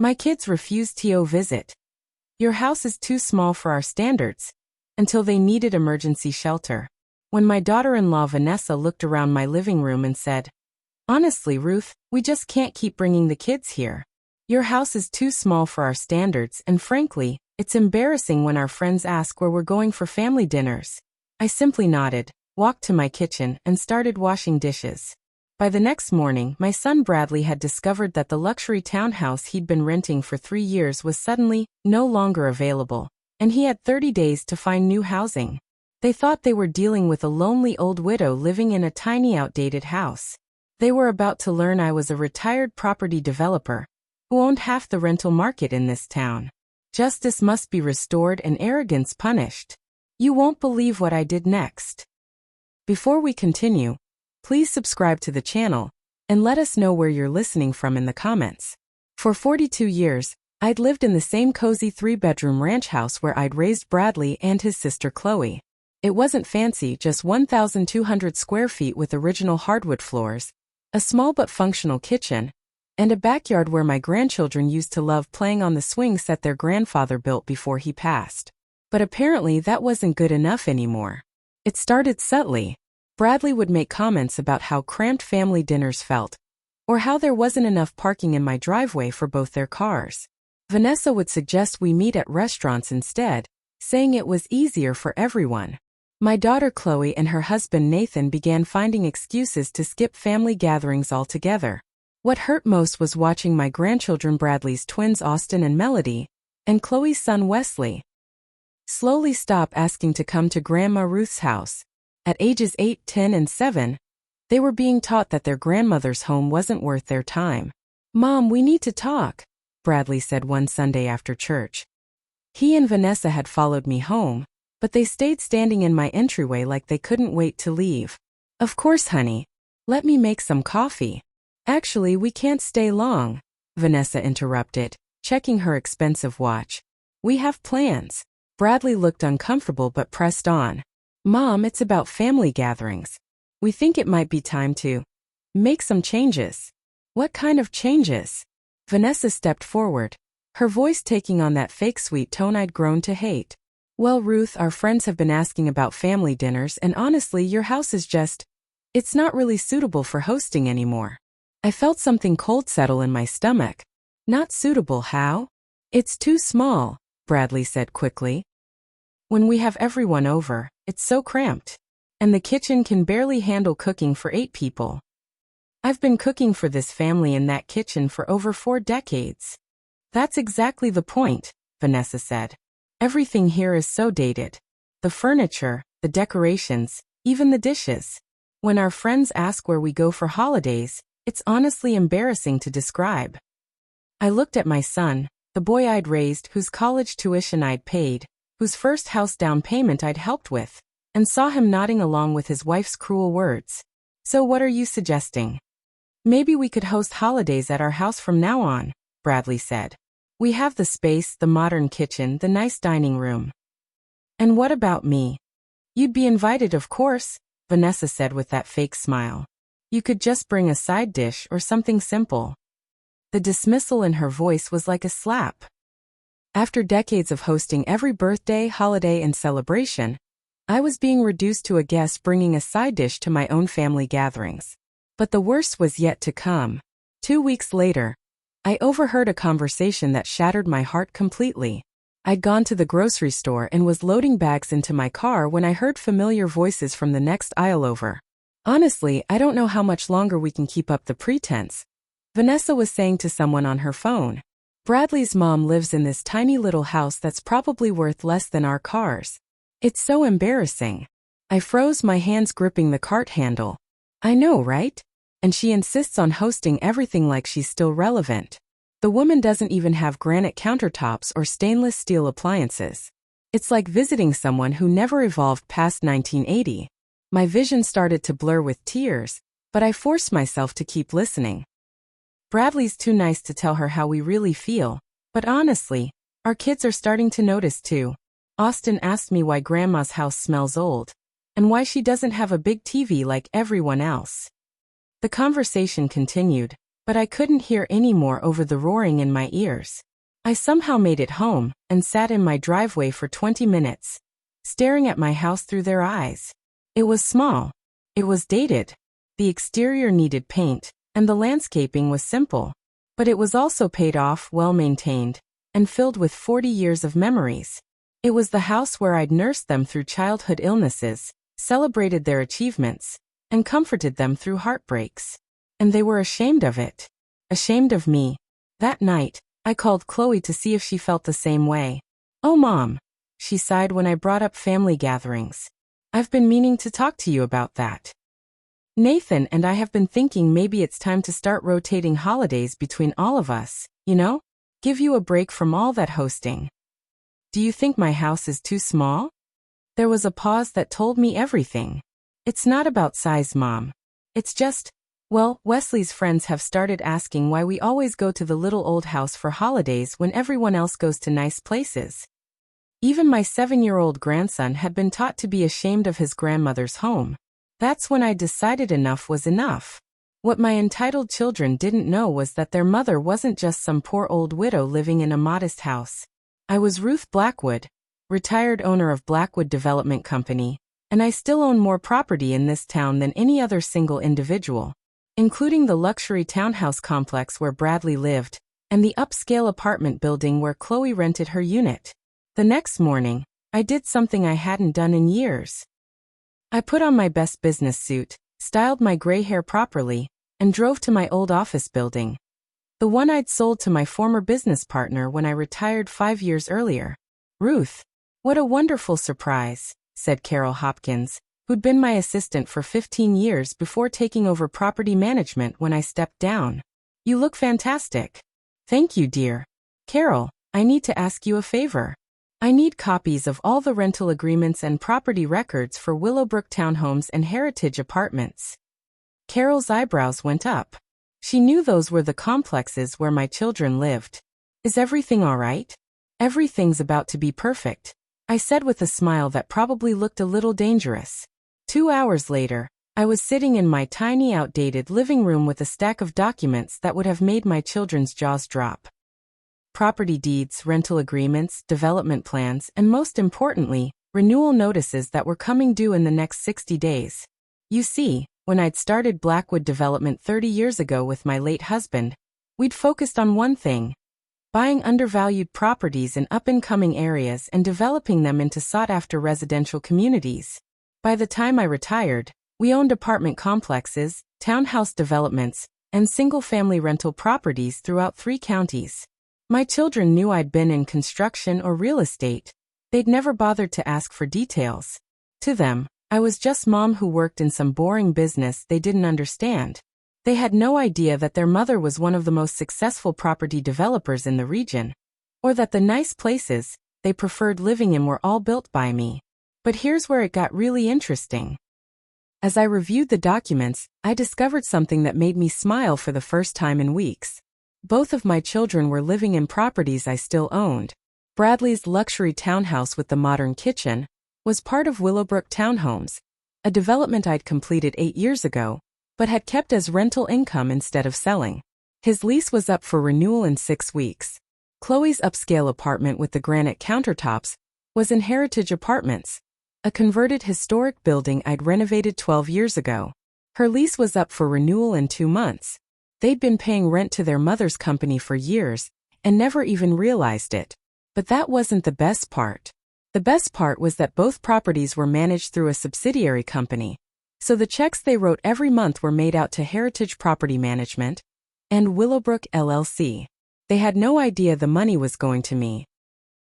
My kids refused to visit. Your house is too small for our standards, until they needed emergency shelter. When my daughter-in-law Vanessa looked around my living room and said, "Honestly, Ruth, we just can't keep bringing the kids here. Your house is too small for our standards, and frankly, it's embarrassing when our friends ask where we're going for family dinners." I simply nodded, walked to my kitchen, and started washing dishes. By the next morning, my son Bradley had discovered that the luxury townhouse he'd been renting for 3 years was suddenly no longer available, and he had 30 days to find new housing. They thought they were dealing with a lonely old widow living in a tiny outdated house. They were about to learn I was a retired property developer who owned half the rental market in this town. Justice must be restored and arrogance punished. You won't believe what I did next. Before we continue, please subscribe to the channel and let us know where you're listening from in the comments. For 42 years, I'd lived in the same cozy 3-bedroom ranch house where I'd raised Bradley and his sister Chloe. It wasn't fancy, just 1,200 square feet with original hardwood floors, a small but functional kitchen, and a backyard where my grandchildren used to love playing on the swing set their grandfather built before he passed. But apparently that wasn't good enough anymore. It started subtly. Bradley would make comments about how cramped family dinners felt, or how there wasn't enough parking in my driveway for both their cars. Vanessa would suggest we meet at restaurants instead, saying it was easier for everyone. My daughter Chloe and her husband Nathan began finding excuses to skip family gatherings altogether. What hurt most was watching my grandchildren Bradley's twins Austin and Melody, and Chloe's son Wesley, slowly stop asking to come to Grandma Ruth's house. At ages 8, 10, and 7, they were being taught that their grandmother's home wasn't worth their time. "Mom, we need to talk," Bradley said one Sunday after church. He and Vanessa had followed me home, but they stayed standing in my entryway like they couldn't wait to leave. "Of course, honey. Let me make some coffee." "Actually, we can't stay long," Vanessa interrupted, checking her expensive watch. "We have plans." Bradley looked uncomfortable but pressed on. "Mom, it's about family gatherings. We think it might be time to make some changes." "What kind of changes?" Vanessa stepped forward, her voice taking on that fake sweet tone I'd grown to hate. "Well, Ruth, our friends have been asking about family dinners, and honestly, your house is it's not really suitable for hosting anymore." I felt something cold settle in my stomach. "Not suitable, how?" "It's too small," Bradley said quickly. "When we have everyone over, it's so cramped. And the kitchen can barely handle cooking for 8 people. I've been cooking for this family in that kitchen for over 4 decades. "That's exactly the point," Vanessa said. "Everything here is so dated. The furniture, the decorations, even the dishes. When our friends ask where we go for holidays, it's honestly embarrassing to describe." I looked at my son, the boy I'd raised, whose college tuition I'd paid, whose first house down payment I'd helped with, and saw him nodding along with his wife's cruel words. "So what are you suggesting?" "Maybe we could host holidays at our house from now on," Bradley said. "We have the space, the modern kitchen, the nice dining room." "And what about me?" "You'd be invited, of course," Vanessa said with that fake smile. "You could just bring a side dish or something simple." The dismissal in her voice was like a slap. After decades of hosting every birthday, holiday, and celebration, I was being reduced to a guest bringing a side dish to my own family gatherings. But the worst was yet to come. 2 weeks later, I overheard a conversation that shattered my heart completely. I'd gone to the grocery store and was loading bags into my car when I heard familiar voices from the next aisle over. "Honestly, I don't know how much longer we can keep up the pretense," Vanessa was saying to someone on her phone. "Bradley's mom lives in this tiny little house that's probably worth less than our cars. It's so embarrassing." I froze, my hands gripping the cart handle. "I know, right? And she insists on hosting everything like she's still relevant. The woman doesn't even have granite countertops or stainless steel appliances. It's like visiting someone who never evolved past 1980. My vision started to blur with tears, but I forced myself to keep listening. "Bradley's too nice to tell her how we really feel, but honestly, our kids are starting to notice too. Austin asked me why Grandma's house smells old, and why she doesn't have a big TV like everyone else." The conversation continued, but I couldn't hear any more over the roaring in my ears. I somehow made it home and sat in my driveway for 20 minutes, staring at my house through their eyes. It was small. It was dated. The exterior needed paint, and the landscaping was simple. But it was also paid off, well-maintained, and filled with 40 years of memories. It was the house where I'd nursed them through childhood illnesses, celebrated their achievements, and comforted them through heartbreaks. And they were ashamed of it. Ashamed of me. That night, I called Chloe to see if she felt the same way. "Oh, Mom," she sighed when I brought up family gatherings. "I've been meaning to talk to you about that. Nathan and I have been thinking maybe it's time to start rotating holidays between all of us, you know? Give you a break from all that hosting. Do you think my house is too small?" There was a pause that told me everything. "It's not about size, Mom. It's just, well, Wesley's friends have started asking why we always go to the little old house for holidays when everyone else goes to nice places." Even my 7-year-old grandson had been taught to be ashamed of his grandmother's home. That's when I decided enough was enough. What my entitled children didn't know was that their mother wasn't just some poor old widow living in a modest house. I was Ruth Blackwood, retired owner of Blackwood Development Company, and I still own more property in this town than any other single individual, including the luxury townhouse complex where Bradley lived, and the upscale apartment building where Chloe rented her unit. The next morning, I did something I hadn't done in years. I put on my best business suit, styled my gray hair properly, and drove to my old office building. The one I'd sold to my former business partner when I retired 5 years earlier. "Ruth, what a wonderful surprise," said Carol Hopkins, who'd been my assistant for 15 years before taking over property management when I stepped down. "You look fantastic." "Thank you, dear. Carol, I need to ask you a favor. I need copies of all the rental agreements and property records for Willowbrook Townhomes and Heritage Apartments." Carol's eyebrows went up. She knew those were the complexes where my children lived. "Is everything all right?" "Everything's about to be perfect," I said with a smile that probably looked a little dangerous. 2 hours later, I was sitting in my tiny outdated living room with a stack of documents that would have made my children's jaws drop. Property deeds, rental agreements, development plans, and most importantly, renewal notices that were coming due in the next 60 days. You see, when I'd started Blackwood Development 30 years ago with my late husband, we'd focused on one thing: buying undervalued properties in up-and-coming areas and developing them into sought-after residential communities. By the time I retired, we owned apartment complexes, townhouse developments, and single-family rental properties throughout 3 counties. My children knew I'd been in construction or real estate. They'd never bothered to ask for details. To them, I was just Mom who worked in some boring business they didn't understand. They had no idea that their mother was one of the most successful property developers in the region, or that the nice places they preferred living in were all built by me. But here's where it got really interesting. As I reviewed the documents, I discovered something that made me smile for the first time in weeks. Both of my children were living in properties I still owned. Bradley's luxury townhouse with the modern kitchen was part of Willowbrook Townhomes, a development I'd completed 8 years ago, but had kept as rental income instead of selling. His lease was up for renewal in 6 weeks. Chloe's upscale apartment with the granite countertops was in Heritage Apartments, a converted historic building I'd renovated 12 years ago. Her lease was up for renewal in 2 months. They'd been paying rent to their mother's company for years and never even realized it. But that wasn't the best part. The best part was that both properties were managed through a subsidiary company, so the checks they wrote every month were made out to Heritage Property Management and Willowbrook LLC. They had no idea the money was going to me.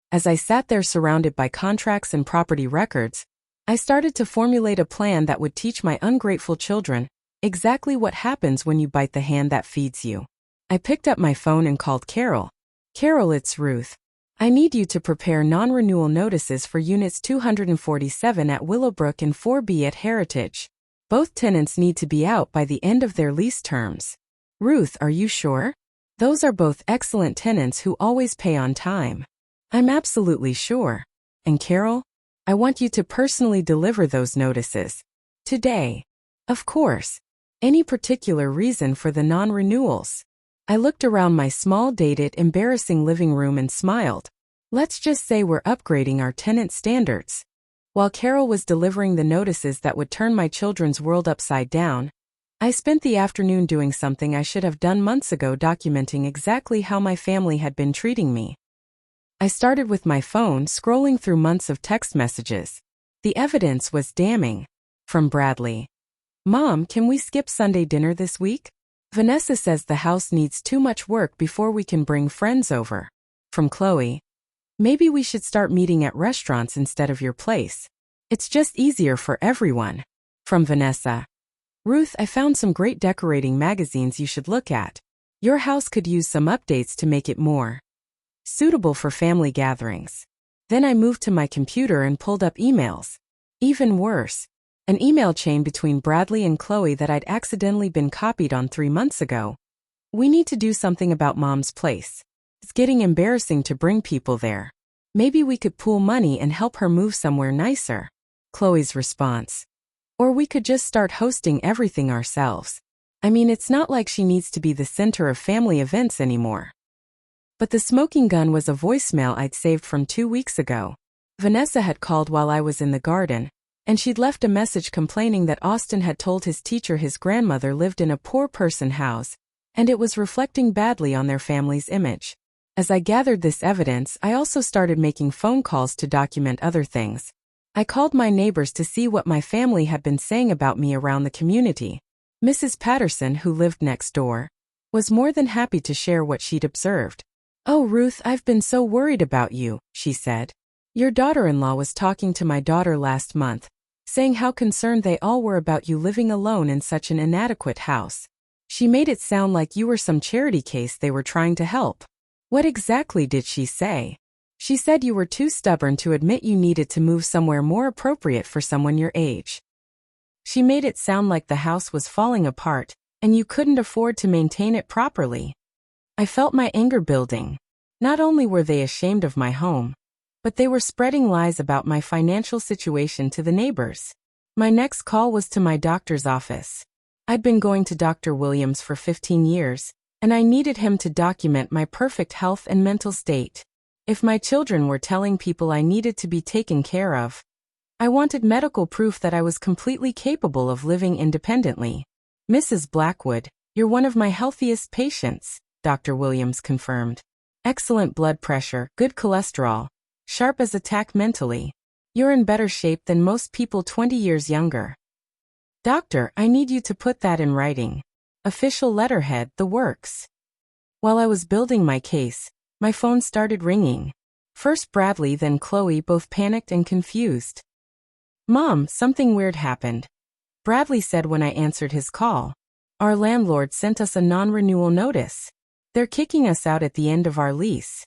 As I sat there surrounded by contracts and property records, I started to formulate a plan that would teach my ungrateful children exactly what happens when you bite the hand that feeds you. I picked up my phone and called Carol. "Carol, it's Ruth. I need you to prepare non-renewal notices for Units 247 at Willowbrook and 4B at Heritage. Both tenants need to be out by the end of their lease terms." "Ruth, are you sure? Those are both excellent tenants who always pay on time." "I'm absolutely sure. And Carol, I want you to personally deliver those notices. Today." "Of course. Any particular reason for the non-renewals?" I looked around my small, dated, embarrassing living room and smiled. Let's just say we're upgrading our tenant standards. While Carol was delivering the notices that would turn my children's world upside down, I spent the afternoon doing something I should have done months ago, documenting exactly how my family had been treating me. I started with my phone, scrolling through months of text messages. The evidence was damning. From Bradley. Mom, can we skip Sunday dinner this week? Vanessa says the house needs too much work before we can bring friends over. From Chloe. Maybe we should start meeting at restaurants instead of your place. It's just easier for everyone. From Vanessa. Ruth, I found some great decorating magazines you should look at. Your house could use some updates to make it more suitable for family gatherings. Then I moved to my computer and pulled up emails. Even worse. An email chain between Bradley and Chloe that I'd accidentally been copied on 3 months ago. We need to do something about Mom's place. It's getting embarrassing to bring people there. Maybe we could pool money and help her move somewhere nicer. Chloe's response. Or we could just start hosting everything ourselves. I mean, it's not like she needs to be the center of family events anymore. But the smoking gun was a voicemail I'd saved from 2 weeks ago. Vanessa had called while I was in the garden, and she'd left a message complaining that Austin had told his teacher his grandmother lived in a poor person house, and it was reflecting badly on their family's image. As I gathered this evidence, I also started making phone calls to document other things. I called my neighbors to see what my family had been saying about me around the community. Mrs. Patterson, who lived next door, was more than happy to share what she'd observed. "Oh, Ruth, I've been so worried about you," she said. "Your daughter-in-law was talking to my daughter last month, saying how concerned they all were about you living alone in such an inadequate house. She made it sound like you were some charity case they were trying to help." "What exactly did she say?" "She said you were too stubborn to admit you needed to move somewhere more appropriate for someone your age. She made it sound like the house was falling apart, and you couldn't afford to maintain it properly." I felt my anger building. Not only were they ashamed of my home, but they were spreading lies about my financial situation to the neighbors. My next call was to my doctor's office. I'd been going to Dr. Williams for 15 years, and I needed him to document my perfect health and mental state. If my children were telling people I needed to be taken care of, I wanted medical proof that I was completely capable of living independently. "Mrs. Blackwood, you're one of my healthiest patients," Dr. Williams confirmed. "Excellent blood pressure, good cholesterol, sharp as a tack mentally. You're in better shape than most people 20 years younger. Doctor, I need you to put that in writing. Official letterhead, the works." While I was building my case, my phone started ringing. First Bradley, then Chloe, both panicked and confused. "Mom, something weird happened," Bradley said when I answered his call. "Our landlord sent us a non-renewal notice. They're kicking us out at the end of our lease."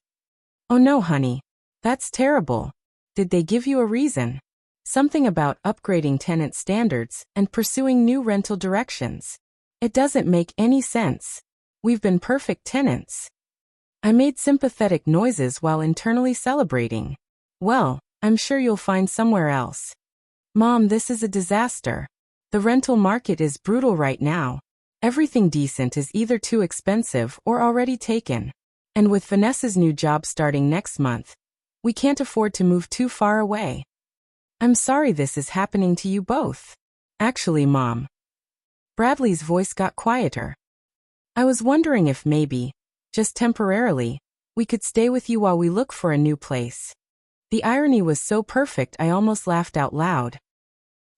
"Oh no, honey. That's terrible. Did they give you a reason?" "Something about upgrading tenant standards and pursuing new rental directions. It doesn't make any sense. We've been perfect tenants." I made sympathetic noises while internally celebrating. "Well, I'm sure you'll find somewhere else." "Mom, this is a disaster. The rental market is brutal right now. Everything decent is either too expensive or already taken. And with Vanessa's new job starting next month, we can't afford to move too far away. I'm sorry this is happening to you both." "Actually, Mom." Bradley's voice got quieter. "I was wondering if maybe, just temporarily, we could stay with you while we look for a new place." The irony was so perfect I almost laughed out loud.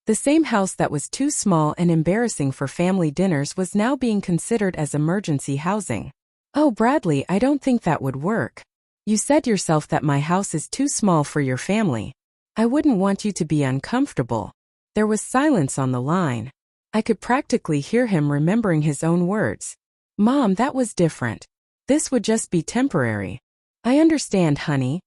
The same house that was too small and embarrassing for family dinners was now being considered as emergency housing. "Oh, Bradley, I don't think that would work. You said yourself that my house is too small for your family. I wouldn't want you to be uncomfortable." There was silence on the line. I could practically hear him remembering his own words. "Mom, that was different. This would just be temporary." "I understand, honey.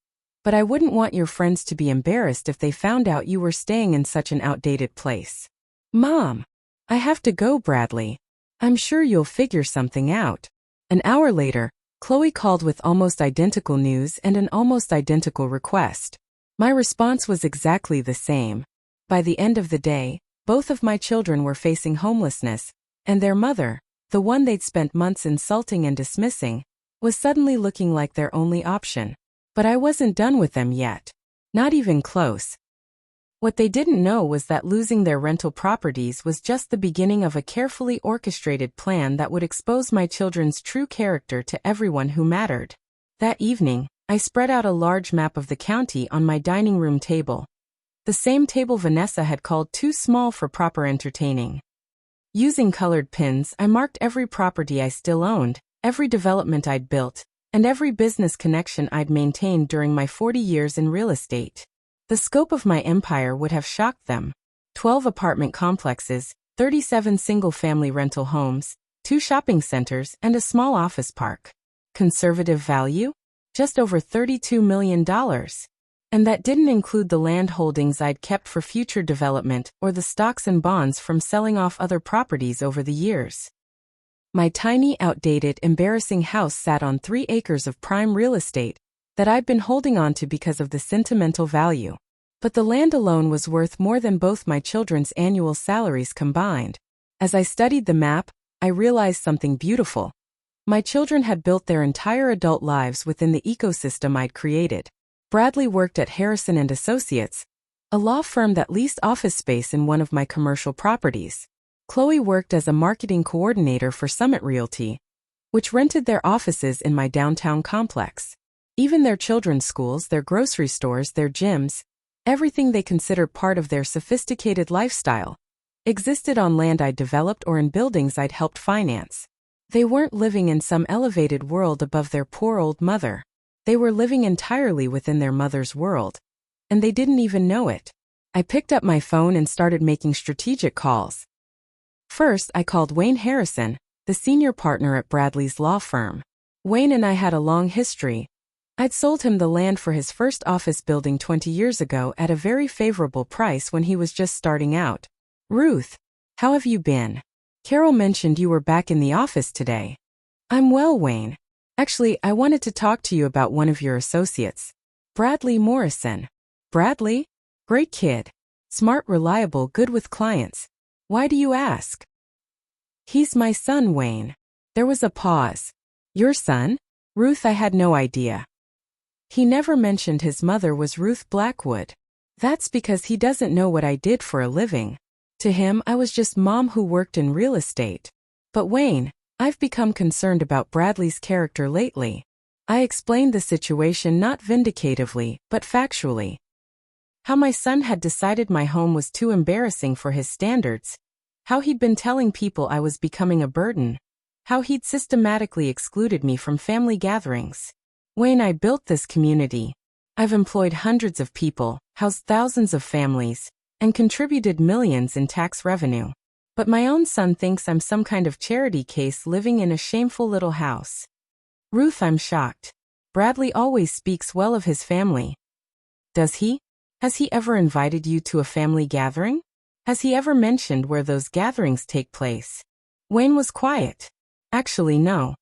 But I wouldn't want your friends to be embarrassed if they found out you were staying in such an outdated place." "Mom, I have to go, Bradley. I'm sure you'll figure something out." An hour later, Chloe called with almost identical news and an almost identical request. My response was exactly the same. By the end of the day, both of my children were facing homelessness, and their mother, the one they'd spent months insulting and dismissing, was suddenly looking like their only option. But I wasn't done with them yet. Not even close. What they didn't know was that losing their rental properties was just the beginning of a carefully orchestrated plan that would expose my children's true character to everyone who mattered. That evening, I spread out a large map of the county on my dining room table. The same table Vanessa had called too small for proper entertaining. Using colored pins, I marked every property I still owned, every development I'd built, and every business connection I'd maintained during my 40 years in real estate. The scope of my empire would have shocked them. 12 apartment complexes, 37 single-family rental homes, 2 shopping centers, and a small office park. Conservative value? Just over $32 million. And that didn't include the land holdings I'd kept for future development or the stocks and bonds from selling off other properties over the years. My tiny, outdated, embarrassing house sat on 3 acres of prime real estate that I'd been holding on to because of the sentimental value. But the land alone was worth more than both my children's annual salaries combined. As I studied the map, I realized something beautiful. My children had built their entire adult lives within the ecosystem I'd created. Bradley worked at Harrison & Associates, a law firm that leased office space in one of my commercial properties. Chloe worked as a marketing coordinator for Summit Realty, which rented their offices in my downtown complex. Even their children's schools, their grocery stores, their gyms, everything they considered part of their sophisticated lifestyle, existed on land I'd developed or in buildings I'd helped finance. They weren't living in some elevated world above their poor old mother. They were living entirely within their mother's world. And they didn't even know it. I picked up my phone and started making strategic calls. First, I called Wayne Harrison, the senior partner at Bradley's law firm. Wayne and I had a long history. I'd sold him the land for his first office building 20 years ago at a very favorable price when he was just starting out. Ruth, how have you been? Carol mentioned you were back in the office today. I'm well, Wayne. Actually, I wanted to talk to you about one of your associates, Bradley Morrison. Bradley? Great kid. Smart, reliable, good with clients. Why do you ask? He's my son, Wayne. There was a pause. Your son? Ruth, I had no idea. He never mentioned his mother was Ruth Blackwood. That's because he doesn't know what I did for a living. To him, I was just mom who worked in real estate. But Wayne, I've become concerned about Bradley's character lately. I explained the situation not vindicatively, but factually. How my son had decided my home was too embarrassing for his standards. How he'd been telling people I was becoming a burden. How he'd systematically excluded me from family gatherings. Wayne, I built this community. I've employed hundreds of people, housed thousands of families, and contributed millions in tax revenue. But my own son thinks I'm some kind of charity case living in a shameful little house. Ruth, I'm shocked. Bradley always speaks well of his family. Does he? Has he ever invited you to a family gathering? Has he ever mentioned where those gatherings take place? Wayne was quiet. Actually, no.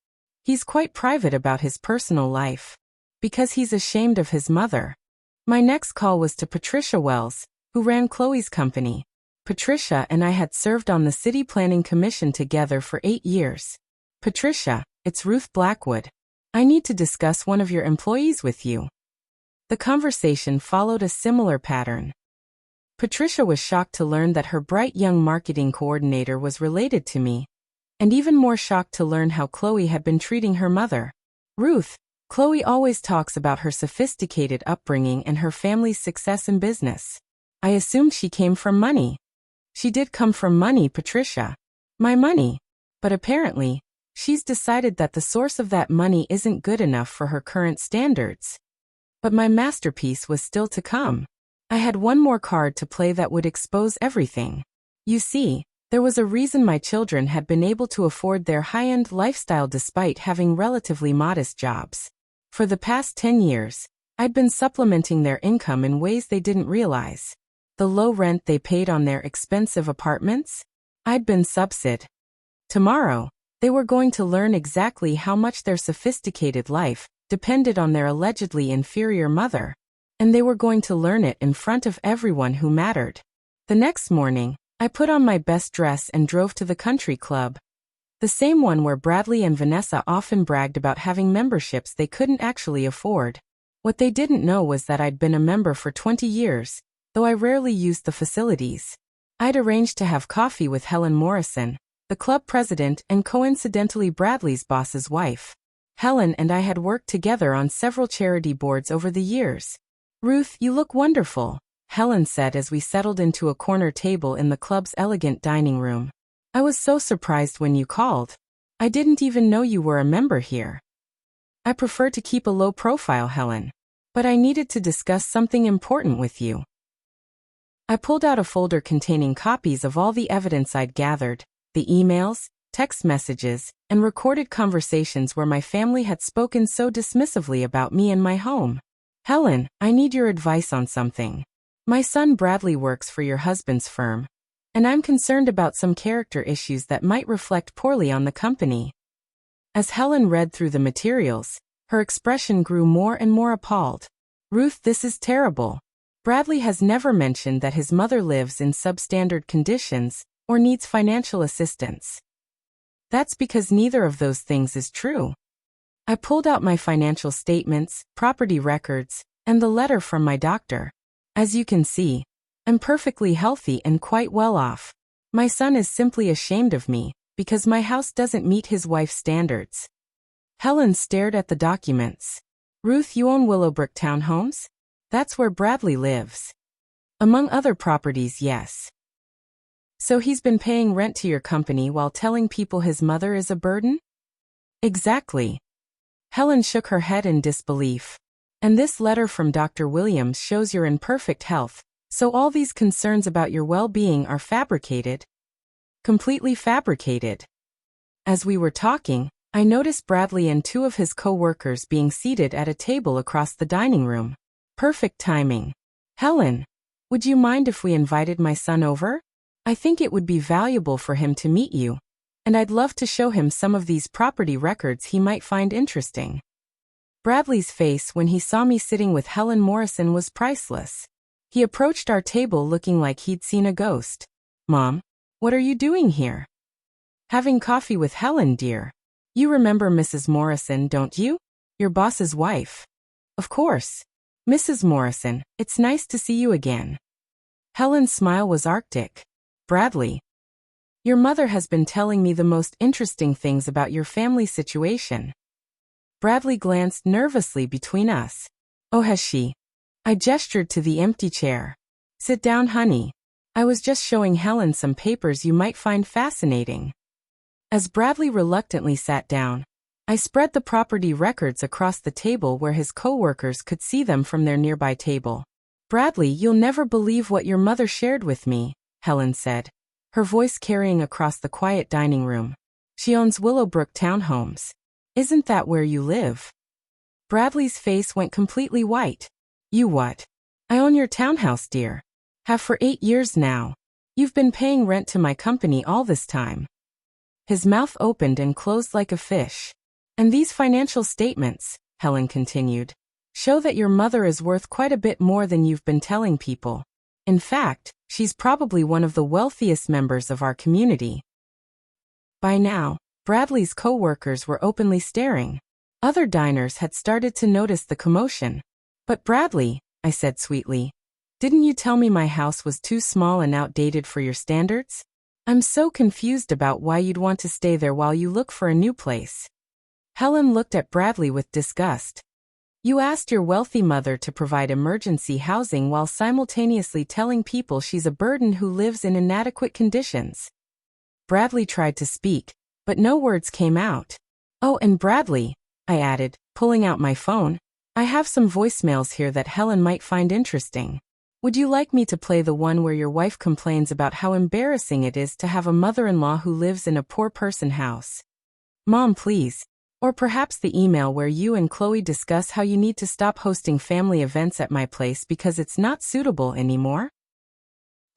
He's quite private about his personal life. Because he's ashamed of his mother. My next call was to Patricia Wells, who ran Chloe's company. Patricia and I had served on the City Planning Commission together for 8 years. Patricia, it's Ruth Blackwood. I need to discuss one of your employees with you. The conversation followed a similar pattern. Patricia was shocked to learn that her bright young marketing coordinator was related to me, and even more shocked to learn how Chloe had been treating her mother. Ruth, Chloe always talks about her sophisticated upbringing and her family's success in business. I assumed she came from money. She did come from money, Patricia. My money. But apparently, she's decided that the source of that money isn't good enough for her current standards. But my masterpiece was still to come. I had one more card to play that would expose everything. You see, there was a reason my children had been able to afford their high-end lifestyle despite having relatively modest jobs. For the past 10 years, I'd been supplementing their income in ways they didn't realize. The low rent they paid on their expensive apartments? I'd been subsidized. Tomorrow, they were going to learn exactly how much their sophisticated life depended on their allegedly inferior mother. And they were going to learn it in front of everyone who mattered. The next morning, I put on my best dress and drove to the country club. The same one where Bradley and Vanessa often bragged about having memberships they couldn't actually afford. What they didn't know was that I'd been a member for 20 years, though I rarely used the facilities. I'd arranged to have coffee with Helen Morrison, the club president and coincidentally Bradley's boss's wife. Helen and I had worked together on several charity boards over the years. "Ruth, you look wonderful," Helen said as we settled into a corner table in the club's elegant dining room. "I was so surprised when you called. I didn't even know you were a member here." "I prefer to keep a low profile, Helen. But I needed to discuss something important with you." I pulled out a folder containing copies of all the evidence I'd gathered, the emails, text messages, and recorded conversations where my family had spoken so dismissively about me and my home. "Helen, I need your advice on something. My son Bradley works for your husband's firm, and I'm concerned about some character issues that might reflect poorly on the company." As Helen read through the materials, her expression grew more and more appalled. "Ruth, this is terrible. Bradley has never mentioned that his mother lives in substandard conditions or needs financial assistance. That's because neither of those things is true." I pulled out my financial statements, property records, and the letter from my doctor. "As you can see, I'm perfectly healthy and quite well off. My son is simply ashamed of me because my house doesn't meet his wife's standards." Helen stared at the documents. "Ruth, you own Willowbrook Townhomes? That's where Bradley lives." "Among other properties, yes." "So he's been paying rent to your company while telling people his mother is a burden?" "Exactly." Helen shook her head in disbelief. "And this letter from Dr. Williams shows you're in perfect health. So all these concerns about your well-being are fabricated?" "Completely fabricated." As we were talking, I noticed Bradley and two of his co-workers being seated at a table across the dining room. Perfect timing. "Helen, would you mind if we invited my son over? I think it would be valuable for him to meet you, and I'd love to show him some of these property records he might find interesting." Bradley's face when he saw me sitting with Helen Morrison was priceless. He approached our table looking like he'd seen a ghost. "Mom, what are you doing here?" "Having coffee with Helen, dear. You remember Mrs. Morrison, don't you? Your boss's wife." "Of course. Mrs. Morrison, it's nice to see you again." Helen's smile was arctic. "Bradley, your mother has been telling me the most interesting things about your family situation." Bradley glanced nervously between us. "Oh, has she?" I gestured to the empty chair. "Sit down, honey. I was just showing Helen some papers you might find fascinating." As Bradley reluctantly sat down, I spread the property records across the table where his co-workers could see them from their nearby table. "Bradley, you'll never believe what your mother shared with me," Helen said, her voice carrying across the quiet dining room. "She owns Willowbrook Townhomes. Isn't that where you live?" Bradley's face went completely white. "You what?" "I own your townhouse, dear. Have for 8 years now. You've been paying rent to my company all this time." His mouth opened and closed like a fish. "And these financial statements," Helen continued, "show that your mother is worth quite a bit more than you've been telling people. In fact, she's probably one of the wealthiest members of our community." By now, Bradley's co-workers were openly staring. Other diners had started to notice the commotion. "But Bradley," I said sweetly, "didn't you tell me my house was too small and outdated for your standards? I'm so confused about why you'd want to stay there while you look for a new place." Helen looked at Bradley with disgust. "You asked your wealthy mother to provide emergency housing while simultaneously telling people she's a burden who lives in inadequate conditions." Bradley tried to speak, but no words came out. "Oh, and Bradley," I added, pulling out my phone, "I have some voicemails here that Helen might find interesting. Would you like me to play the one where your wife complains about how embarrassing it is to have a mother-in-law who lives in a poor person house? Mom, please. Or perhaps the email where you and Chloe discuss how you need to stop hosting family events at my place because it's not suitable anymore?"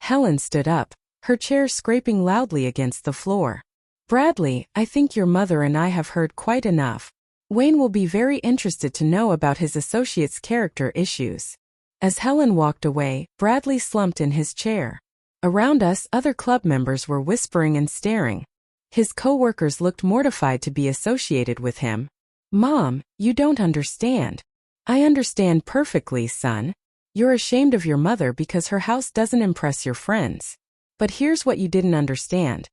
Helen stood up, her chair scraping loudly against the floor. "Bradley, I think your mother and I have heard quite enough. Wayne will be very interested to know about his associate's character issues." As Helen walked away, Bradley slumped in his chair. Around us, other club members were whispering and staring. His coworkers looked mortified to be associated with him. Mom, you don't understand. I understand perfectly, son. You're ashamed of your mother because her house doesn't impress your friends. But here's what you didn't understand.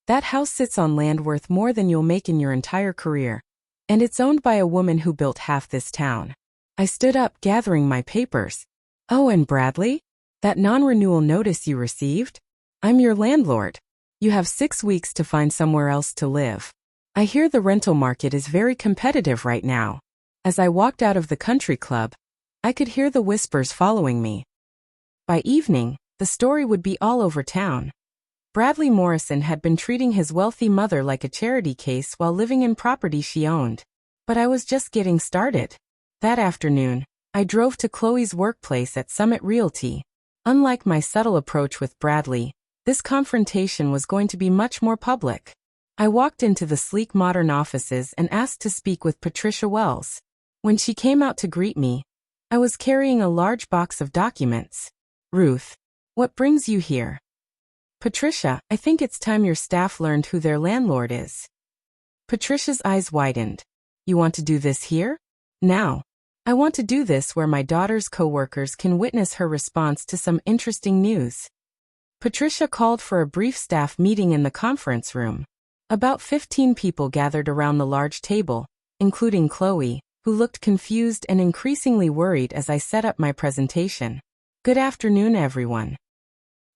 That house sits on land worth more than you'll make in your entire career. And it's owned by a woman who built half this town. I stood up, gathering my papers. Oh, and Bradley? That non-renewal notice you received? I'm your landlord. You have 6 weeks to find somewhere else to live. I hear the rental market is very competitive right now. As I walked out of the country club, I could hear the whispers following me. By evening, the story would be all over town. Bradley Morrison had been treating his wealthy mother like a charity case while living in property she owned. But I was just getting started. That afternoon, I drove to Chloe's workplace at Summit Realty. Unlike my subtle approach with Bradley, this confrontation was going to be much more public. I walked into the sleek modern offices and asked to speak with Patricia Wells. When she came out to greet me, I was carrying a large box of documents. Ruth, what brings you here? Patricia, I think it's time your staff learned who their landlord is. Patricia's eyes widened. You want to do this here? Now. I want to do this where my daughter's coworkers can witness her response to some interesting news. Patricia called for a brief staff meeting in the conference room. About 15 people gathered around the large table, including Chloe, who looked confused and increasingly worried as I set up my presentation. Good afternoon, everyone.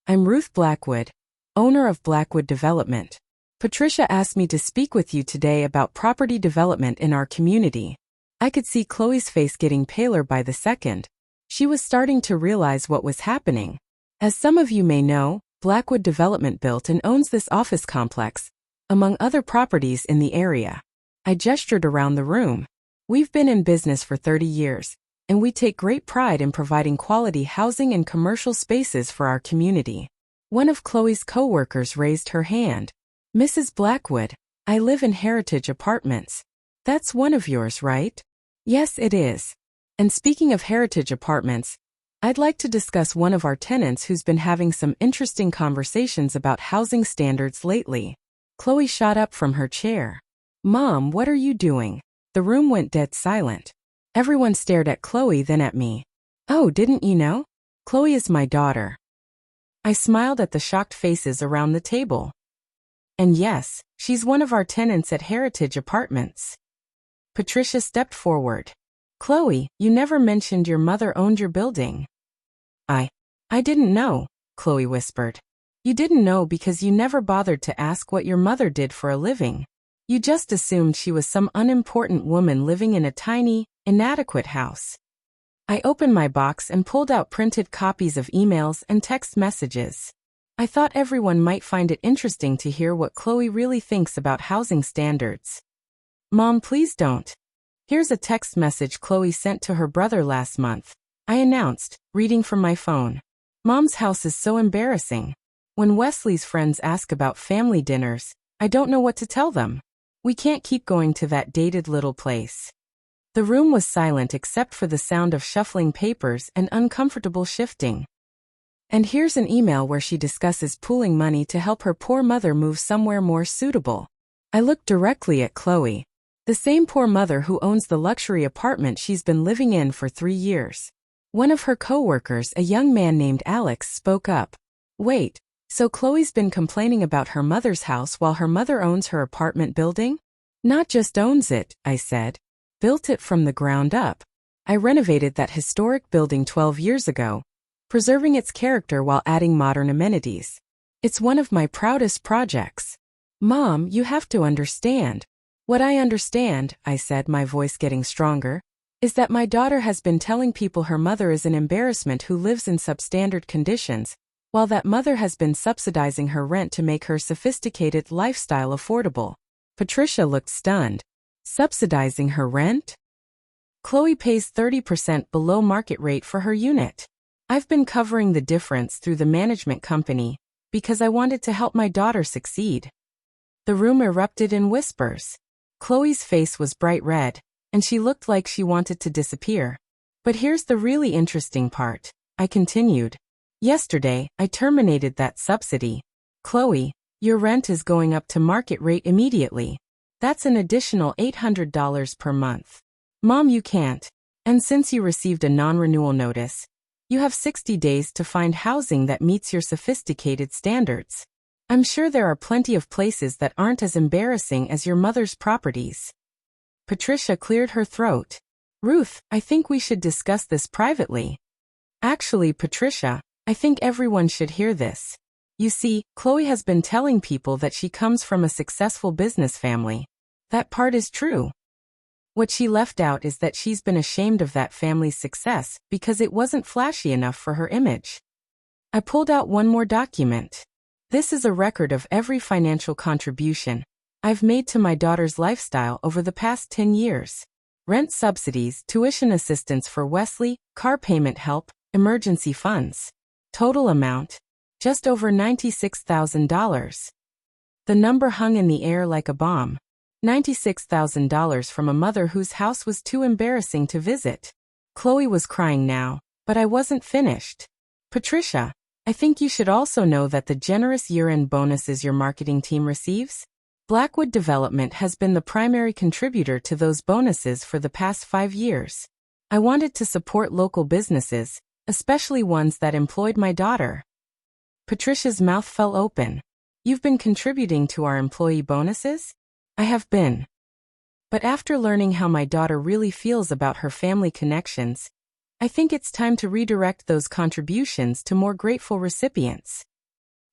I'm Ruth Blackwood, owner of Blackwood Development. Patricia asked me to speak with you today about property development in our community. I could see Chloe's face getting paler by the second. She was starting to realize what was happening. As some of you may know, Blackwood Development built and owns this office complex, among other properties in the area. I gestured around the room. We've been in business for 30 years, and we take great pride in providing quality housing and commercial spaces for our community. One of Chloe's coworkers raised her hand. Mrs. Blackwood, I live in Heritage Apartments. That's one of yours, right? Yes, it is. And speaking of Heritage Apartments, I'd like to discuss one of our tenants who's been having some interesting conversations about housing standards lately. Chloe shot up from her chair. Mom, what are you doing? The room went dead silent. Everyone stared at Chloe, then at me. Oh, didn't you know? Chloe is my daughter. I smiled at the shocked faces around the table. And yes, she's one of our tenants at Heritage Apartments. Patricia stepped forward. Chloe, you never mentioned your mother owned your building. I didn't know, Chloe whispered. You didn't know because you never bothered to ask what your mother did for a living. You just assumed she was some unimportant woman living in a tiny, inadequate house. I opened my box and pulled out printed copies of emails and text messages. I thought everyone might find it interesting to hear what Chloe really thinks about housing standards. Mom, please don't. Here's a text message Chloe sent to her brother last month. I announced, reading from my phone. Mom's house is so embarrassing. When Wesley's friends ask about family dinners, I don't know what to tell them. We can't keep going to that dated little place. The room was silent except for the sound of shuffling papers and uncomfortable shifting. And here's an email where she discusses pooling money to help her poor mother move somewhere more suitable. I looked directly at Chloe. The same poor mother who owns the luxury apartment she's been living in for 3 years. One of her coworkers, a young man named Alex, spoke up. Wait, so Chloe's been complaining about her mother's house while her mother owns her apartment building? Not just owns it, I said. Built it from the ground up. I renovated that historic building 12 years ago, preserving its character while adding modern amenities. It's one of my proudest projects. Mom, you have to understand. What I understand, I said, my voice getting stronger, is that my daughter has been telling people her mother is an embarrassment who lives in substandard conditions, while that mother has been subsidizing her rent to make her sophisticated lifestyle affordable. Patricia looked stunned. Subsidizing her rent? Chloe pays 30% below market rate for her unit. I've been covering the difference through the management company because I wanted to help my daughter succeed. The room erupted in whispers. Chloe's face was bright red, and she looked like she wanted to disappear. But here's the really interesting part, I continued. Yesterday, I terminated that subsidy. Chloe, Your rent is going up to market rate immediately. That's an additional $800 per month. Mom, you can't. And since you received a non-renewal notice, you have 60 days to find housing that meets your sophisticated standards. I'm sure there are plenty of places that aren't as embarrassing as your mother's properties. Patricia cleared her throat. Ruth, I think we should discuss this privately. Actually, Patricia, I think everyone should hear this. You see, Chloe has been telling people that she comes from a successful business family. That part is true. What she left out is that she's been ashamed of that family's success because it wasn't flashy enough for her image. I pulled out one more document. This is a record of every financial contribution I've made to my daughter's lifestyle over the past 10 years. Rent subsidies, tuition assistance for Wesley, car payment help, emergency funds. Total amount, just over $96,000. The number hung in the air like a bomb. $96,000 from a mother whose house was too embarrassing to visit. Chloe was crying now, but I wasn't finished. Patricia, I think you should also know that the generous year-end bonuses your marketing team receives? Blackwood Development has been the primary contributor to those bonuses for the past 5 years. I wanted to support local businesses, especially ones that employed my daughter. Patricia's mouth fell open. You've been contributing to our employee bonuses? I have been. But after learning how my daughter really feels about her family connections, I think it's time to redirect those contributions to more grateful recipients.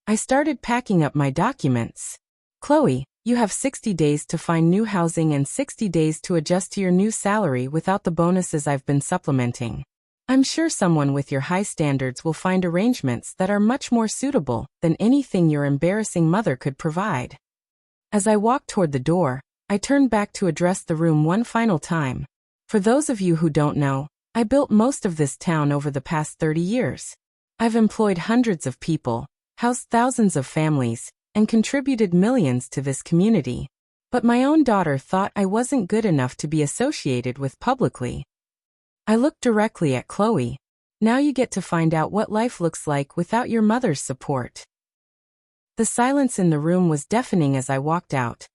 I started packing up my documents. Chloe, you have 60 days to find new housing and 60 days to adjust to your new salary without the bonuses I've been supplementing. I'm sure someone with your high standards will find arrangements that are much more suitable than anything your embarrassing mother could provide. As I walked toward the door, I turned back to address the room one final time. For those of you who don't know, I built most of this town over the past 30 years. I've employed hundreds of people, housed thousands of families, and contributed millions to this community. But my own daughter thought I wasn't good enough to be associated with publicly. I looked directly at Chloe. Now you get to find out what life looks like without your mother's support. The silence in the room was deafening as I walked out,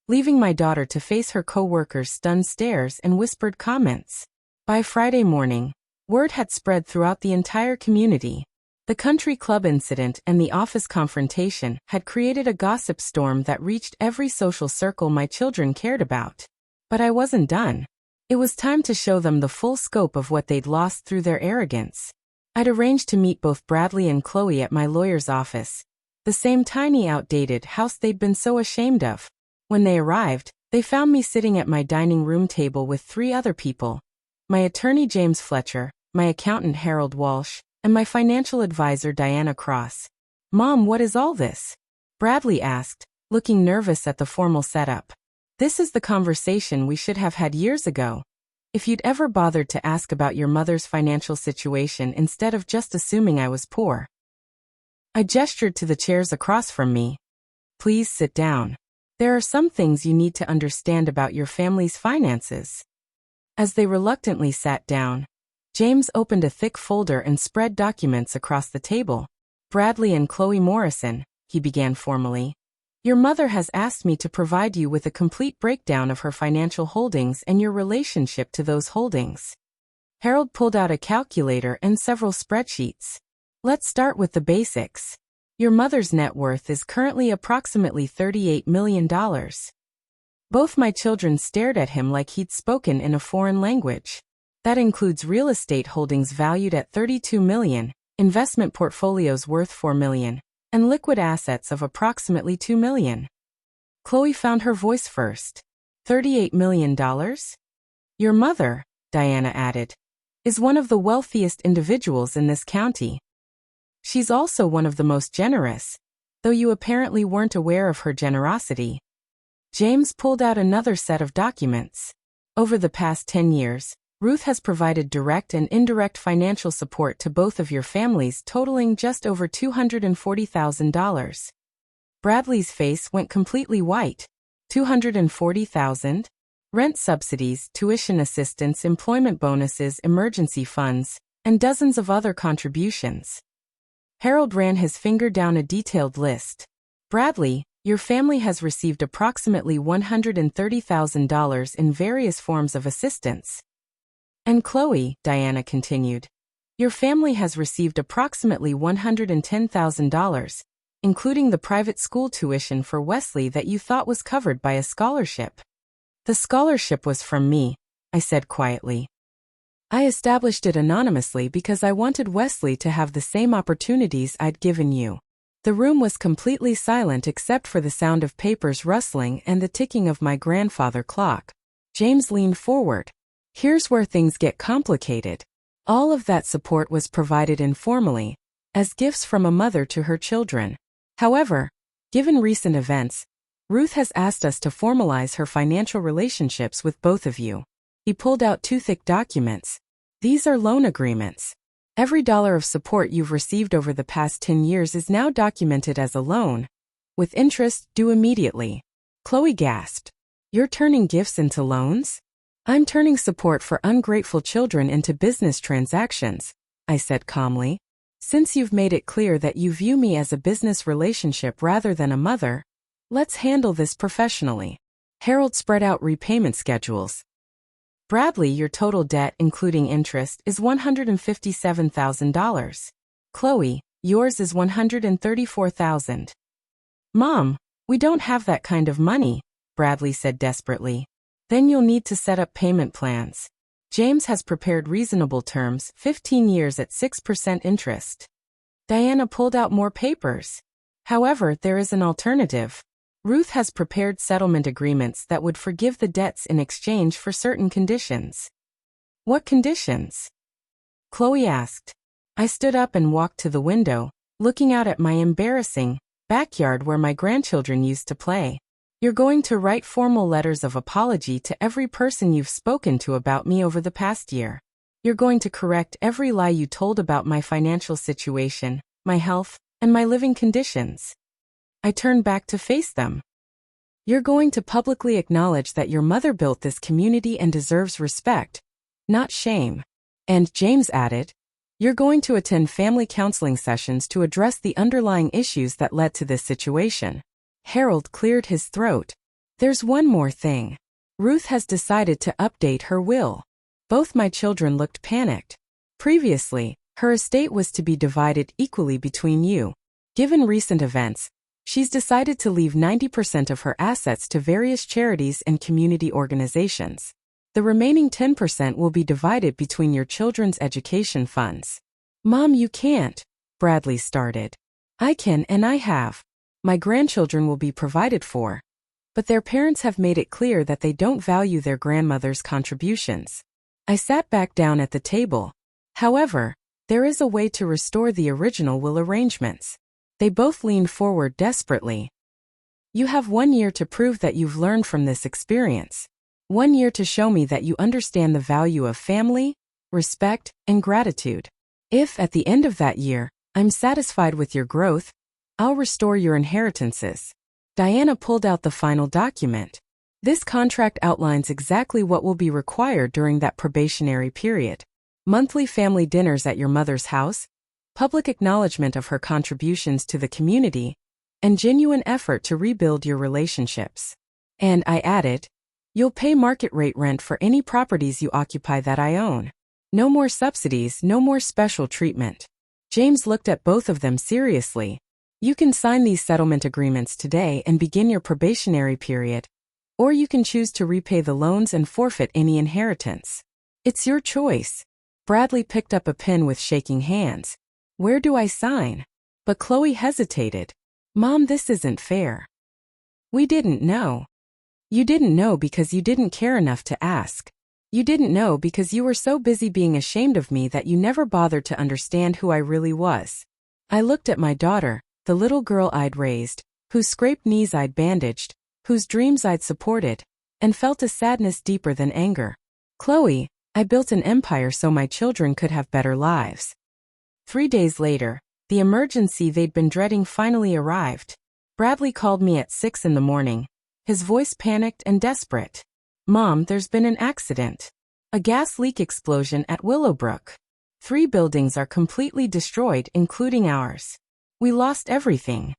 leaving my daughter to face her co-workers' stunned stares and whispered comments. By Friday morning, word had spread throughout the entire community. The country club incident and the office confrontation had created a gossip storm that reached every social circle my children cared about. But I wasn't done. It was time to show them the full scope of what they'd lost through their arrogance. I'd arranged to meet both Bradley and Chloe at my lawyer's office, the same tiny outdated house they'd been so ashamed of. When they arrived, they found me sitting at my dining room table with 3 other people. My attorney James Fletcher, my accountant Harold Walsh, and my financial advisor Diana Cross. Mom, what is all this? Bradley asked, looking nervous at the formal setup. This is the conversation we should have had years ago. If you'd ever bothered to ask about your mother's financial situation instead of just assuming I was poor. I gestured to the chairs across from me. Please sit down. There are some things you need to understand about your family's finances. As they reluctantly sat down, James opened a thick folder and spread documents across the table. Bradley and Chloe Morrison, he began formally. Your mother has asked me to provide you with a complete breakdown of her financial holdings and your relationship to those holdings. Harold pulled out a calculator and several spreadsheets. Let's start with the basics. Your mother's net worth is currently approximately $38 million. Both my children stared at him like he'd spoken in a foreign language. That includes real estate holdings valued at $32 million, investment portfolios worth $4 million, and liquid assets of approximately $2 million. Chloe found her voice first. $38 million? Your mother, Diana added, is one of the wealthiest individuals in this county. She's also one of the most generous, though you apparently weren't aware of her generosity. James pulled out another set of documents. Over the past 10 years, Ruth has provided direct and indirect financial support to both of your families totaling just over $240,000. Bradley's face went completely white. $240,000? Rent subsidies, tuition assistance, employment bonuses, emergency funds, and dozens of other contributions. Harold ran his finger down a detailed list. Bradley, your family has received approximately $130,000 in various forms of assistance. And Chloe, Diana continued, your family has received approximately $110,000, including the private school tuition for Wesley that you thought was covered by a scholarship. The scholarship was from me, I said quietly. I established it anonymously because I wanted Wesley to have the same opportunities I'd given you. The room was completely silent except for the sound of papers rustling and the ticking of my grandfather clock. James leaned forward. Here's where things get complicated. All of that support was provided informally, as gifts from a mother to her children. However, given recent events, Ruth has asked us to formalize her financial relationships with both of you. He pulled out two thick documents. These are loan agreements. Every dollar of support you've received over the past 10 years is now documented as a loan, with interest due immediately. Chloe gasped. You're turning gifts into loans? I'm turning support for ungrateful children into business transactions, I said calmly. Since you've made it clear that you view me as a business relationship rather than a mother, let's handle this professionally. Harold spread out repayment schedules. Bradley, your total debt including interest is $157,000. Chloe, yours is $134,000. Mom, we don't have that kind of money, Bradley said desperately. Then you'll need to set up payment plans. James has prepared reasonable terms, 15 years at 6% interest. Diana pulled out more papers. However, there is an alternative. Ruth has prepared settlement agreements that would forgive the debts in exchange for certain conditions. What conditions? Chloe asked. I stood up and walked to the window, looking out at my embarrassing backyard where my grandchildren used to play. You're going to write formal letters of apology to every person you've spoken to about me over the past year. You're going to correct every lie you told about my financial situation, my health, and my living conditions. I turned back to face them. You're going to publicly acknowledge that your mother built this community and deserves respect, not shame. And James added, you're going to attend family counseling sessions to address the underlying issues that led to this situation. Harold cleared his throat. There's one more thing. Ruth has decided to update her will. Both my children looked panicked. Previously, her estate was to be divided equally between you. Given recent events, she's decided to leave 90% of her assets to various charities and community organizations. The remaining 10% will be divided between your children's education funds. Mom, you can't, Bradley started. I can and I have. My grandchildren will be provided for. But their parents have made it clear that they don't value their grandmother's contributions. I sat back down at the table. However, there is a way to restore the original will arrangements. They both leaned forward desperately. You have 1 year to prove that you've learned from this experience. 1 year to show me that you understand the value of family, respect, and gratitude. If, at the end of that year, I'm satisfied with your growth, I'll restore your inheritances. Diana pulled out the final document. This contract outlines exactly what will be required during that probationary period. Monthly family dinners at your mother's house, public acknowledgement of her contributions to the community, and genuine effort to rebuild your relationships. And I added, you'll pay market rate rent for any properties you occupy that I own. No more subsidies, no more special treatment. James looked at both of them seriously. You can sign these settlement agreements today and begin your probationary period, or you can choose to repay the loans and forfeit any inheritance. It's your choice. Bradley picked up a pen with shaking hands. Where do I sign? But Chloe hesitated. Mom, this isn't fair. We didn't know. You didn't know because you didn't care enough to ask. You didn't know because you were so busy being ashamed of me that you never bothered to understand who I really was. I looked at my daughter, the little girl I'd raised, whose scraped knees I'd bandaged, whose dreams I'd supported, and felt a sadness deeper than anger. Chloe, I built an empire so my children could have better lives. 3 days later, the emergency they'd been dreading finally arrived. Bradley called me at 6 in the morning, his voice panicked and desperate. Mom, there's been an accident. A gas leak explosion at Willowbrook. 3 buildings are completely destroyed, including ours. We lost everything.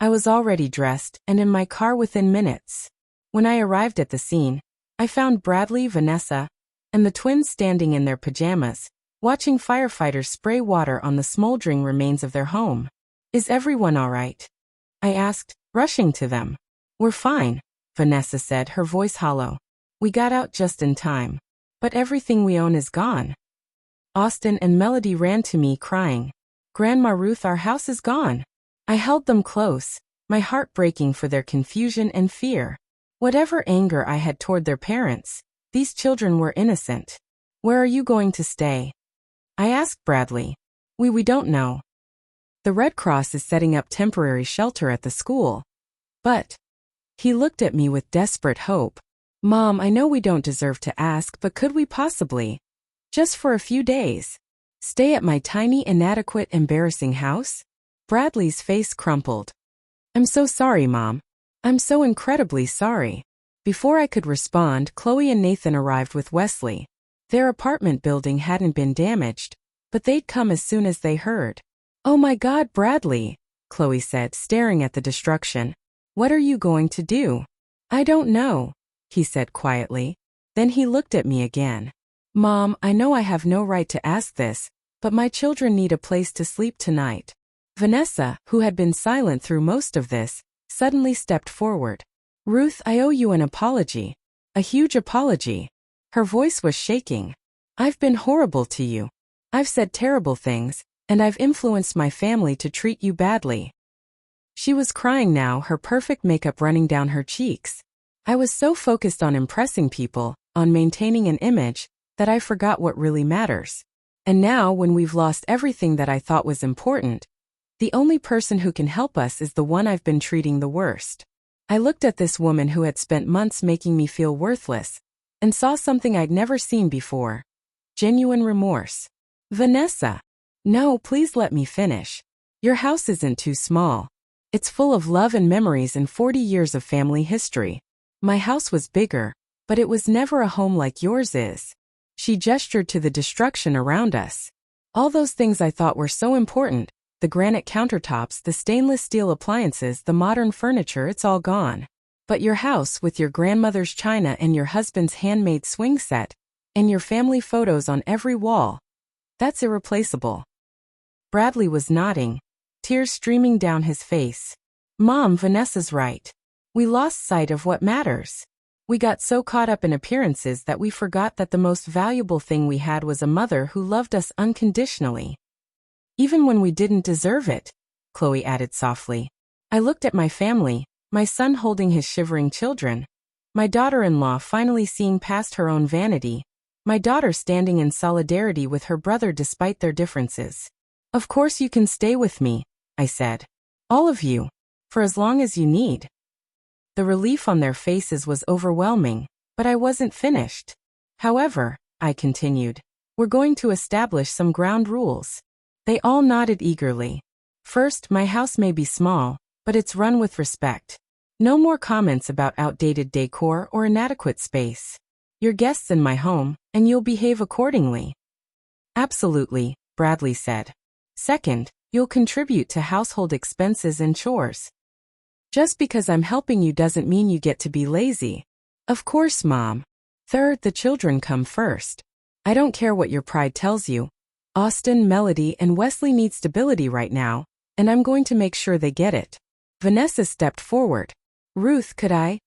I was already dressed and in my car within minutes. When I arrived at the scene, I found Bradley, Vanessa, and the twins standing in their pajamas, watching firefighters spray water on the smoldering remains of their home. "Is everyone all right?" I asked, rushing to them. "We're fine," Vanessa said, her voice hollow. "We got out just in time. But everything we own is gone." Austin and Melody ran to me crying, "Grandma Ruth, our house is gone." I held them close, my heart breaking for their confusion and fear. Whatever anger I had toward their parents, these children were innocent. "Where are you going to stay?" I asked Bradley. We don't know. The Red Cross is setting up temporary shelter at the school. But he looked at me with desperate hope. "Mom, I know we don't deserve to ask, but could we possibly, just for a few days, stay at my tiny, inadequate, embarrassing house?" Bradley's face crumpled. "I'm so sorry, Mom. I'm so incredibly sorry." Before I could respond, Chloe and Nathan arrived with Wesley. Their apartment building hadn't been damaged, but they'd come as soon as they heard. "Oh my God, Bradley," Chloe said, staring at the destruction. "What are you going to do?" "I don't know," he said quietly. Then he looked at me again. "Mom, I know I have no right to ask this, but my children need a place to sleep tonight." Vanessa, who had been silent through most of this, suddenly stepped forward. "Ruth, I owe you an apology. A huge apology." Her voice was shaking. "I've been horrible to you. I've said terrible things, and I've influenced my family to treat you badly." She was crying now, her perfect makeup running down her cheeks. I was so focused on impressing people, on maintaining an image, that I forgot what really matters. And now, when we've lost everything that I thought was important, the only person who can help us is the one I've been treating the worst. I looked at this woman who had spent months making me feel worthless, and saw something I'd never seen before. Genuine remorse. "Vanessa. No, please let me finish. Your house isn't too small. It's full of love and memories and 40 years of family history. My house was bigger, but it was never a home like yours is." She gestured to the destruction around us. All those things I thought were so important, the granite countertops, the stainless steel appliances, the modern furniture, it's all gone. But your house with your grandmother's china and your husband's handmade swing set, and your family photos on every wall, that's irreplaceable. Bradley was nodding, tears streaming down his face. "Mom, Vanessa's right. We lost sight of what matters. We got so caught up in appearances that we forgot that the most valuable thing we had was a mother who loved us unconditionally. Even when we didn't deserve it," Chloe added softly. I looked at my family, my son holding his shivering children, my daughter-in-law finally seeing past her own vanity, my daughter standing in solidarity with her brother despite their differences. "Of course you can stay with me," I said. "All of you. For as long as you need." The relief on their faces was overwhelming, but I wasn't finished. "However," I continued, "we're going to establish some ground rules." They all nodded eagerly. "First, my house may be small, but it's run with respect. No more comments about outdated decor or inadequate space. You're guests in my home, and you'll behave accordingly." "Absolutely," Bradley said. "Second, you'll contribute to household expenses and chores. Just because I'm helping you doesn't mean you get to be lazy." "Of course, Mom." "Third, the children come first. I don't care what your pride tells you. Austin, Melody, and Wesley need stability right now, and I'm going to make sure they get it." Vanessa stepped forward. "Ruth, could I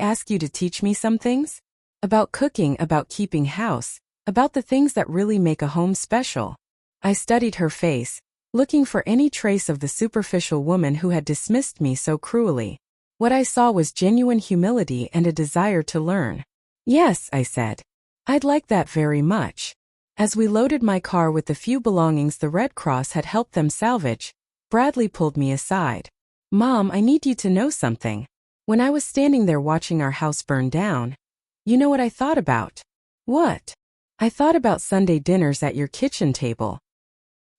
ask you to teach me some things? About cooking, about keeping house, about the things that really make a home special." I studied her face, looking for any trace of the superficial woman who had dismissed me so cruelly. What I saw was genuine humility and a desire to learn. "Yes," I said. "I'd like that very much." As we loaded my car with the few belongings the Red Cross had helped them salvage, Bradley pulled me aside. "Mom, I need you to know something. When I was standing there watching our house burn down, you know what I thought about?" "What?" "I thought about Sunday dinners at your kitchen table.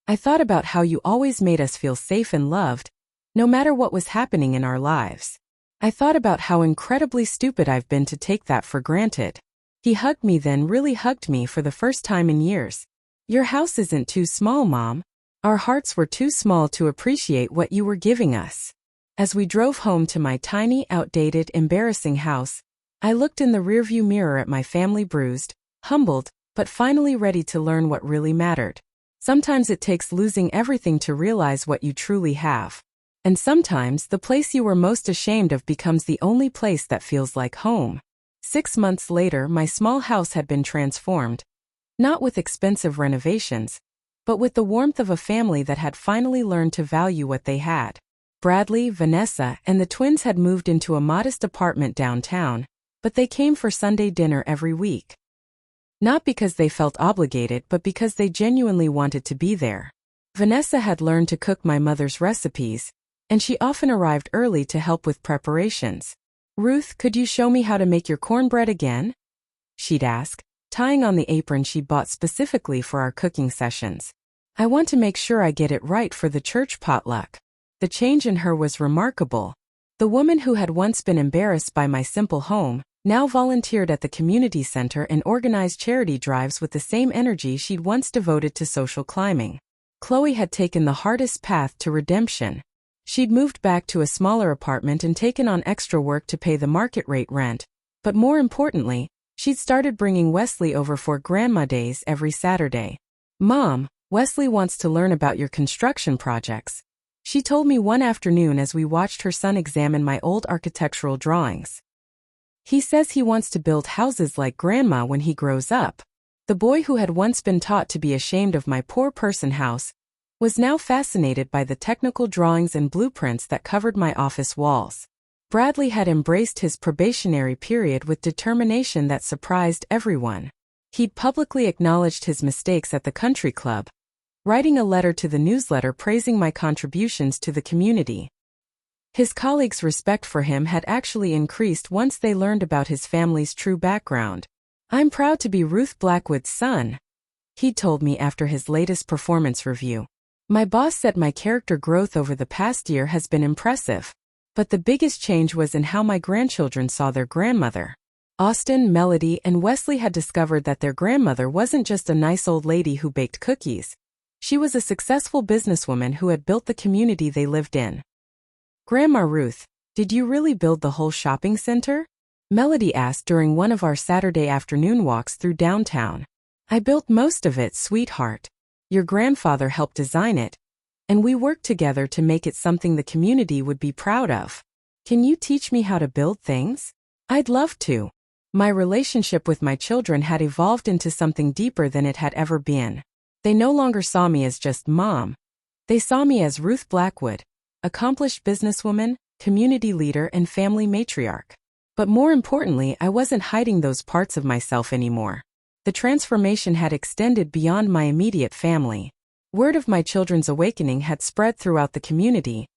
I thought about how you always made us feel safe and loved, no matter what was happening in our lives. I thought about how incredibly stupid I've been to take that for granted." He hugged me then, really hugged me for the first time in years. "Your house isn't too small, Mom. Our hearts were too small to appreciate what you were giving us." As we drove home to my tiny, outdated, embarrassing house, I looked in the rearview mirror at my family, bruised, humbled, but finally ready to learn what really mattered. Sometimes it takes losing everything to realize what you truly have. And sometimes the place you were most ashamed of becomes the only place that feels like home. 6 months later, my small house had been transformed, not with expensive renovations, but with the warmth of a family that had finally learned to value what they had. Bradley, Vanessa, and the twins had moved into a modest apartment downtown, but they came for Sunday dinner every week. Not because they felt obligated, but because they genuinely wanted to be there. Vanessa had learned to cook my mother's recipes, and she often arrived early to help with preparations. "Ruth, could you show me how to make your cornbread again?" she'd ask, tying on the apron she'd bought specifically for our cooking sessions. "I want to make sure I get it right for the church potluck." The change in her was remarkable. The woman who had once been embarrassed by my simple home now volunteered at the community center and organized charity drives with the same energy she'd once devoted to social climbing. Chloe had taken the hardest path to redemption. She'd moved back to a smaller apartment and taken on extra work to pay the market rate rent, but more importantly, she'd started bringing Wesley over for grandma days every Saturday. "Mom, Wesley wants to learn about your construction projects," she told me one afternoon as we watched her son examine my old architectural drawings. "He says he wants to build houses like Grandma when he grows up." The boy who had once been taught to be ashamed of my poor person house was now fascinated by the technical drawings and blueprints that covered my office walls. Bradley had embraced his probationary period with determination that surprised everyone. He'd publicly acknowledged his mistakes at the country club, writing a letter to the newsletter praising my contributions to the community. His colleagues' respect for him had actually increased once they learned about his family's true background. "I'm proud to be Ruth Blackwood's son," he told me after his latest performance review. "My boss said my character growth over the past year has been impressive, but the biggest change was in how my grandchildren saw their grandmother." Austin, Melody, and Wesley had discovered that their grandmother wasn't just a nice old lady who baked cookies. She was a successful businesswoman who had built the community they lived in. "Grandma Ruth, did you really build the whole shopping center?" Melody asked during one of our Saturday afternoon walks through downtown. "I built most of it, sweetheart. Your grandfather helped design it, and we worked together to make it something the community would be proud of. Can you teach me how to build things?" "I'd love to." My relationship with my children had evolved into something deeper than it had ever been. They no longer saw me as just mom. They saw me as Ruth Blackwood, accomplished businesswoman, community leader, and family matriarch. But more importantly, I wasn't hiding those parts of myself anymore. The transformation had extended beyond my immediate family. Word of my children's awakening had spread throughout the community,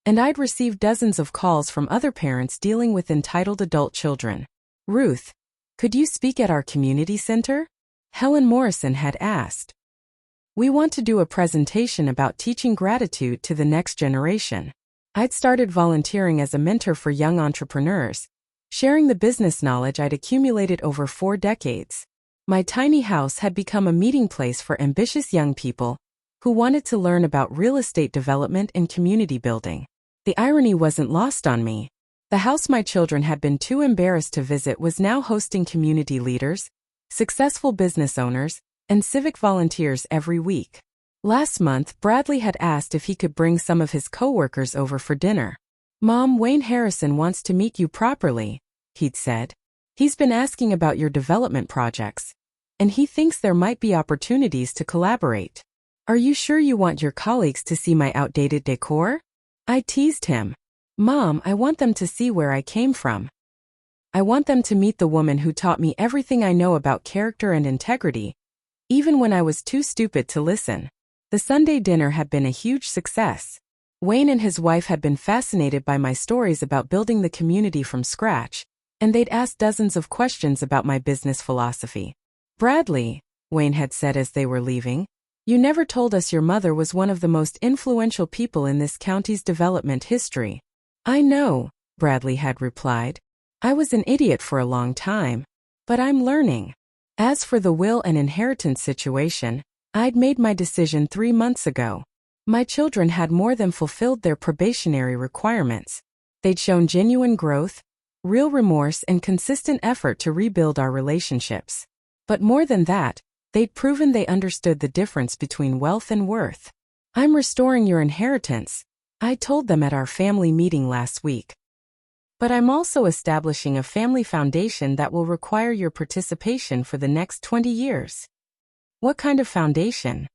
and I'd received dozens of calls from other parents dealing with entitled adult children. "Ruth, could you speak at our community center?" Helen Morrison had asked. "We want to do a presentation about teaching gratitude to the next generation." I'd started volunteering as a mentor for young entrepreneurs, sharing the business knowledge I'd accumulated over 4 decades. My tiny house had become a meeting place for ambitious young people who wanted to learn about real estate development and community building. The irony wasn't lost on me. The house my children had been too embarrassed to visit was now hosting community leaders, successful business owners, and civic volunteers every week. Last month, Bradley had asked if he could bring some of his coworkers over for dinner. "Mom, Wayne Harrison wants to meet you properly," he'd said. "He's been asking about your development projects, and he thinks there might be opportunities to collaborate. Are you sure you want your colleagues to see my outdated decor?" I teased him. "Mom, I want them to see where I came from. I want them to meet the woman who taught me everything I know about character and integrity, even when I was too stupid to listen." The Sunday dinner had been a huge success. Wayne and his wife had been fascinated by my stories about building the community from scratch, and they'd asked dozens of questions about my business philosophy. "Bradley," Wayne had said as they were leaving, "you never told us your mother was one of the most influential people in this county's development history." "I know," Bradley had replied. "I was an idiot for a long time, but I'm learning." As for the will and inheritance situation, I'd made my decision 3 months ago. My children had more than fulfilled their probationary requirements. They'd shown genuine growth, real remorse, and consistent effort to rebuild our relationships. But more than that, they'd proven they understood the difference between wealth and worth. I'm restoring your inheritance, I told them at our family meeting last week. But I'm also establishing a family foundation that will require your participation for the next 20 years. What kind of foundation?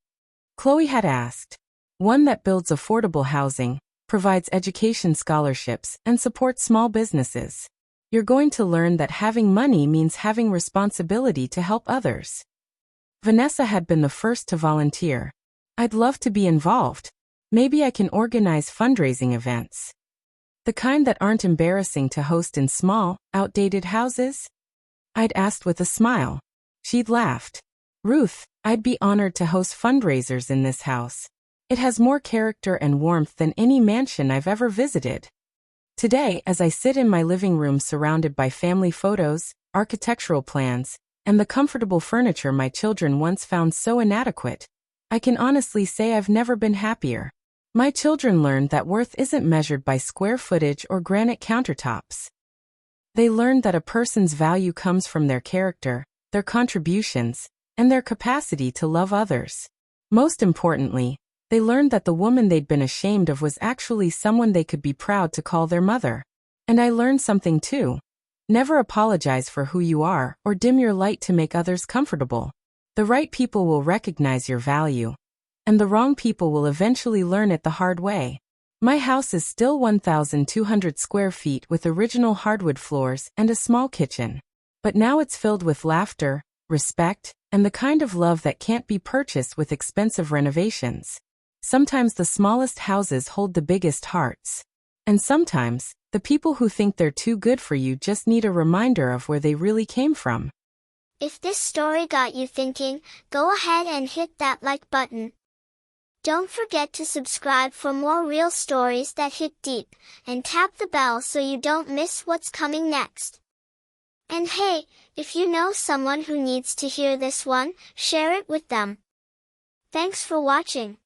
Chloe had asked. One that builds affordable housing, provides education scholarships, and supports small businesses. You're going to learn that having money means having responsibility to help others. Vanessa had been the first to volunteer. I'd love to be involved. Maybe I can organize fundraising events. The kind that aren't embarrassing to host in small, outdated houses? I'd asked with a smile. She'd laughed. Ruth, I'd be honored to host fundraisers in this house. It has more character and warmth than any mansion I've ever visited. Today, as I sit in my living room surrounded by family photos, architectural plans, and the comfortable furniture my children once found so inadequate, I can honestly say I've never been happier. My children learned that worth isn't measured by square footage or granite countertops. They learned that a person's value comes from their character, their contributions, and their capacity to love others. Most importantly, they learned that the woman they'd been ashamed of was actually someone they could be proud to call their mother. And I learned something too. Never apologize for who you are or dim your light to make others comfortable. The right people will recognize your value, and the wrong people will eventually learn it the hard way. My house is still 1,200 square feet with original hardwood floors and a small kitchen. But now it's filled with laughter, respect, and the kind of love that can't be purchased with expensive renovations. Sometimes the smallest houses hold the biggest hearts. And sometimes, the people who think they're too good for you just need a reminder of where they really came from. If this story got you thinking, go ahead and hit that like button. Don't forget to subscribe for more real stories that hit deep, and tap the bell so you don't miss what's coming next. And hey, if you know someone who needs to hear this one, share it with them. Thanks for watching.